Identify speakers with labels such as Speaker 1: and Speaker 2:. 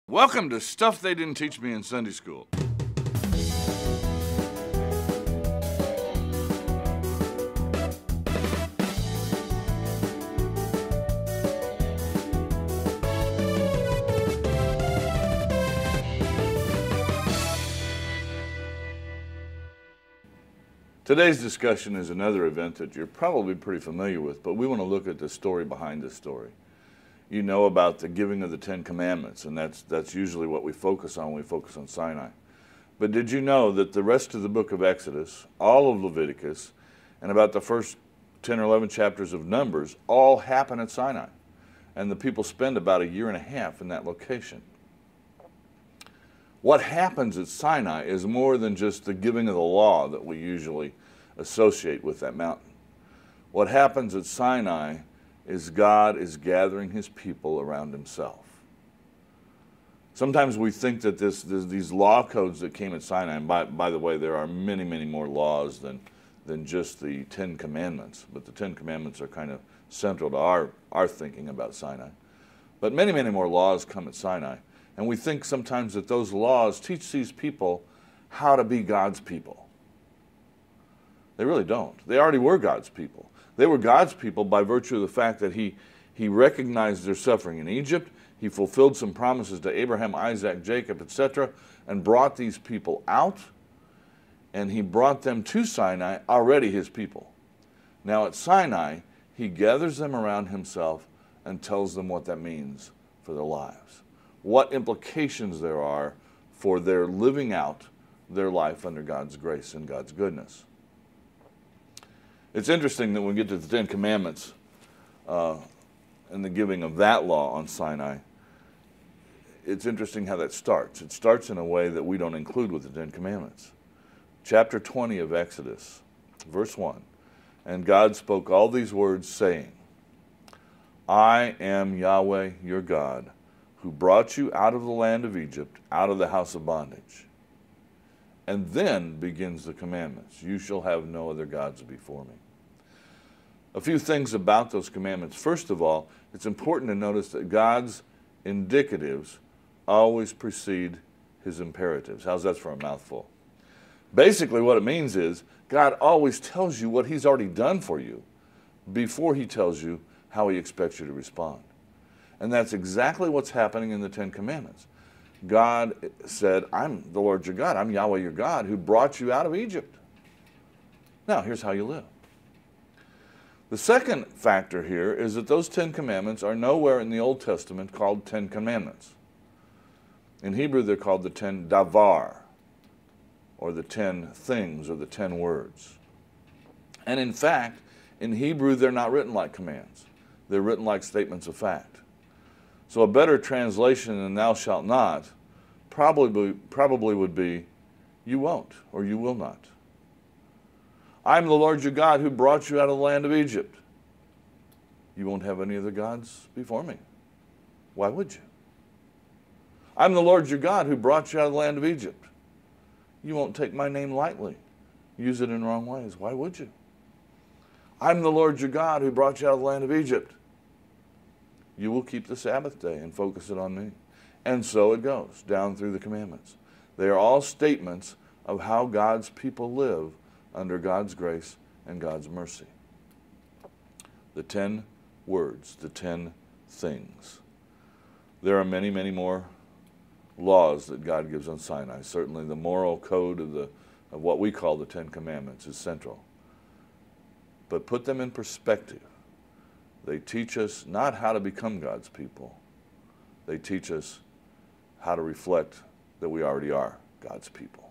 Speaker 1: Welcome to Stuff They Didn't Teach Me in Sunday School. Today's discussion is another event that you're probably pretty familiar with, but we want to look at the story behind this story. You know about the giving of the Ten Commandments, and that's usually what we focus on when we focus on Sinai. But did you know that the rest of the book of Exodus, all of Leviticus, and about the first 10 or 11 chapters of Numbers all happen at Sinai? And the people spend about a year and a half in that location. What happens at Sinai is more than just the giving of the law that we usually associate with that mountain. What happens at Sinai is God is gathering his people around himself. Sometimes we think that these law codes that came at Sinai, and by the way, there are many, many more laws than just the Ten Commandments, but the Ten Commandments are kind of central to our thinking about Sinai. But many, many more laws come at Sinai, and we think sometimes that those laws teach these people how to be God's people. They really don't. They already were God's people. They were God's people by virtue of the fact that he recognized their suffering in Egypt. He fulfilled some promises to Abraham, Isaac, Jacob, etc., and brought these people out, and he brought them to Sinai, already his people. Now at Sinai, he gathers them around himself and tells them what that means for their lives, what implications there are for their living out their life under God's grace and God's goodness. It's interesting that when we get to the Ten Commandments and the giving of that law on Sinai, it's interesting how that starts. It starts in a way that we don't include with the Ten Commandments. Chapter 20 of Exodus, verse 1, "And God spoke all these words, saying, I am Yahweh your God, who brought you out of the land of Egypt, out of the house of bondage." And then begins the commandments. "You shall have no other gods before me." A few things about those commandments. First of all, it's important to notice that God's indicatives always precede his imperatives. How's that for a mouthful? Basically what it means is God always tells you what he's already done for you before he tells you how he expects you to respond. And that's exactly what's happening in the Ten Commandments. God said, I'm the Lord your God. I'm Yahweh your God who brought you out of Egypt. Now, here's how you live. The second factor here is that those Ten Commandments are nowhere in the Old Testament called Ten Commandments. In Hebrew, they're called the Ten Davar, or the 10 things, or the 10 words. And in fact, in Hebrew, they're not written like commands. They're written like statements of fact. So a better translation than "thou shalt not" probably would be, "you won't," or "you will not." "I'm the Lord your God who brought you out of the land of Egypt." You won't have any other gods before me. Why would you? "I'm the Lord your God who brought you out of the land of Egypt." You won't take my name lightly. Use it in wrong ways. Why would you? "I'm the Lord your God who brought you out of the land of Egypt." You will keep the Sabbath day and focus it on me. And so it goes down through the commandments. They are all statements of how God's people live under God's grace and God's mercy. The 10 words, the 10 things. There are many, many more laws that God gives on Sinai. Certainly the moral code of what we call the Ten Commandments is central. But put them in perspective. They teach us not how to become God's people. They teach us how to reflect that we already are God's people.